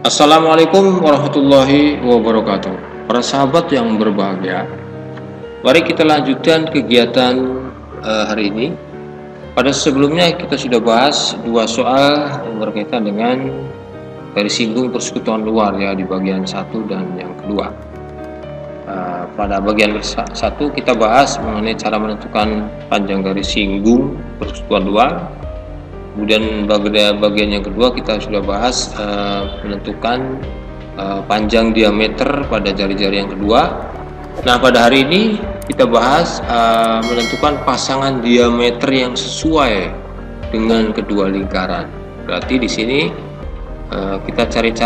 Assalamualaikum warahmatullahi wabarakatuh. Para sahabat yang berbahagia, mari kita lanjutkan kegiatan hari ini. Pada sebelumnya kita sudah bahas dua soal yang berkaitan dengan garis singgung persekutuan luar ya, di bagian satu dan yang kedua. Pada bagian satu kita bahas mengenai cara menentukan panjang garis singgung persekutuan luar. Kemudian bagian yang kedua kita sudah bahas menentukan panjang diameter pada jari-jari yang kedua. Nah, pada hari ini kita bahas menentukan pasangan diameter yang sesuai dengan kedua lingkaran. Berarti di sini kita cari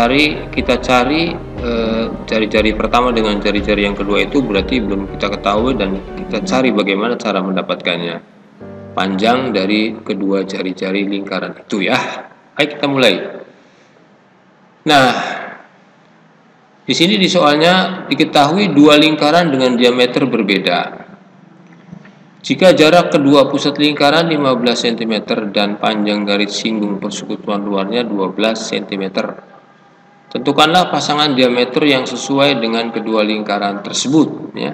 jari-jari pertama dengan jari-jari yang kedua itu berarti belum kita ketahui, dan kita cari bagaimana cara mendapatkannya, panjang dari kedua jari-jari lingkaran itu ya. Baik, kita mulai. Nah, di sini di soalnya diketahui dua lingkaran dengan diameter berbeda. Jika jarak kedua pusat lingkaran 15 cm dan panjang garis singgung persekutuan luarnya 12 cm, tentukanlah pasangan diameter yang sesuai dengan kedua lingkaran tersebut ya.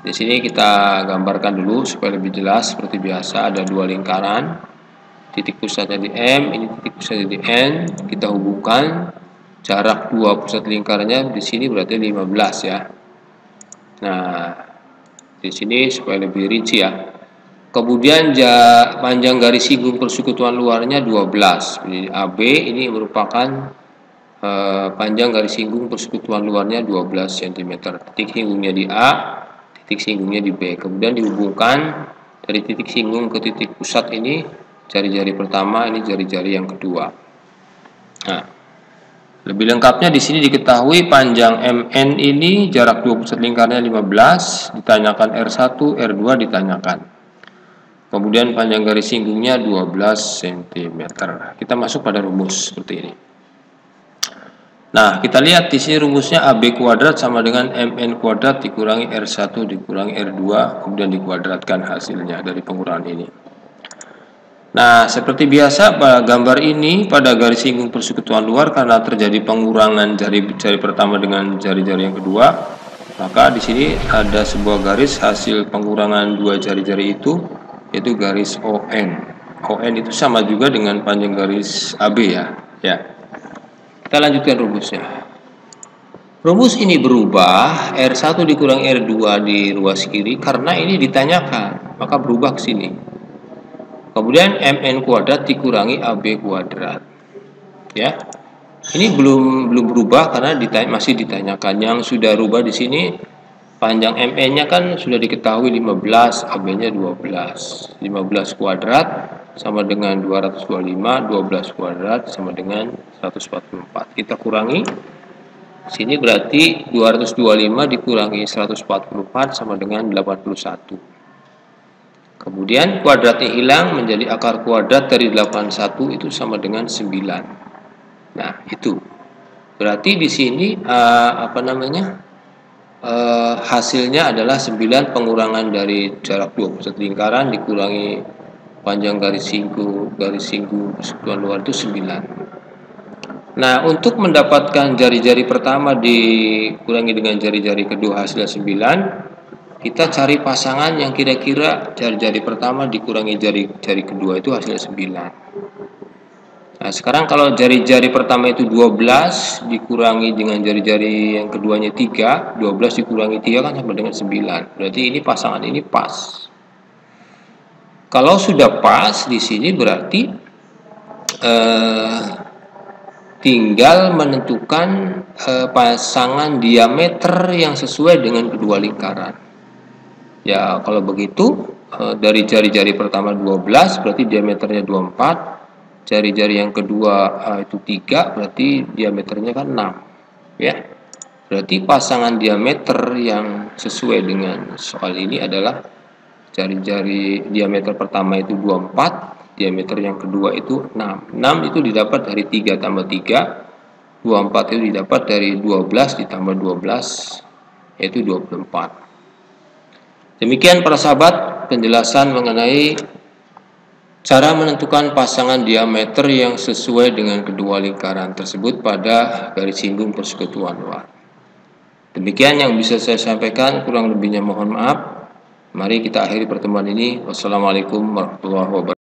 Di sini kita gambarkan dulu supaya lebih jelas. Seperti biasa, ada dua lingkaran, titik pusatnya di M, ini titik pusatnya di N. Kita hubungkan jarak dua pusat lingkarannya di sini berarti 15 ya. Nah, di sini supaya lebih rinci ya. Kemudian panjang garis singgung persekutuan luarnya 12. Jadi AB ini merupakan panjang garis singgung persekutuan luarnya 12 cm. Titik singgungnya di A, titik singgungnya di B, kemudian dihubungkan dari titik singgung ke titik pusat ini jari-jari pertama, ini jari-jari yang kedua. Nah, lebih lengkapnya di sini diketahui panjang MN ini jarak dua pusat lingkarnya 15, ditanyakan R1, R2 ditanyakan. Kemudian panjang garis singgungnya 12 cm. Kita masuk pada rumus seperti ini. Nah, kita lihat di sini rumusnya AB kuadrat sama dengan MN kuadrat dikurangi R1 dikurangi R2, kemudian dikuadratkan hasilnya dari pengurangan ini. Nah, seperti biasa pada gambar ini, pada garis singgung persekutuan luar karena terjadi pengurangan jari-jari pertama dengan jari-jari yang kedua, maka di sini ada sebuah garis hasil pengurangan dua jari-jari itu, yaitu garis ON. ON itu sama juga dengan panjang garis AB ya. Kita lanjutkan rumusnya. Rumus ini berubah, R1 dikurangi R2 di ruas kiri karena ini ditanyakan, maka berubah ke sini. Kemudian MN kuadrat dikurangi AB kuadrat. Ya. Ini belum berubah karena masih ditanyakan. Yang sudah berubah di sini panjang MN-nya kan sudah diketahui 15, AB-nya 12. 15 kuadrat sama dengan 225, 12 kuadrat sama dengan 144. Kita kurangi. Sini berarti 225 dikurangi 144 sama dengan 81. Kemudian kuadratnya hilang menjadi akar kuadrat dari 81 itu sama dengan 9. Nah, itu. Berarti di sini hasilnya adalah 9 pengurangan dari jarak dua pusat lingkaran dikurangi panjang garis singgung persekutuan luar itu 9. Nah, untuk mendapatkan jari-jari pertama dikurangi dengan jari-jari kedua hasilnya 9, kita cari pasangan yang kira-kira jari-jari pertama dikurangi jari-jari kedua itu hasilnya 9. Nah, sekarang kalau jari-jari pertama itu 12 dikurangi dengan jari-jari yang keduanya 3, 12 dikurangi 3 kan sama dengan 9. Berarti ini pasangan ini pas. Kalau sudah pas di sini berarti tinggal menentukan pasangan diameter yang sesuai dengan kedua lingkaran. Ya, kalau begitu dari jari-jari pertama 12 berarti diameternya 24, jari-jari yang kedua itu 3 berarti diameternya kan 6. Ya. Berarti pasangan diameter yang sesuai dengan soal ini adalah jari-jari diameter pertama itu 24, diameter yang kedua itu 6. 6 itu didapat dari 3 tambah 3, 24 itu didapat dari 12 ditambah 12, yaitu 24. Demikian para sahabat penjelasan mengenai Cara menentukan pasangan diameter yang sesuai dengan kedua lingkaran tersebut pada garis singgung persekutuan. Demikian yang bisa saya sampaikan, kurang lebihnya mohon maaf. Mari kita akhiri pertemuan ini. Wassalamualaikum warahmatullahi wabarakatuh.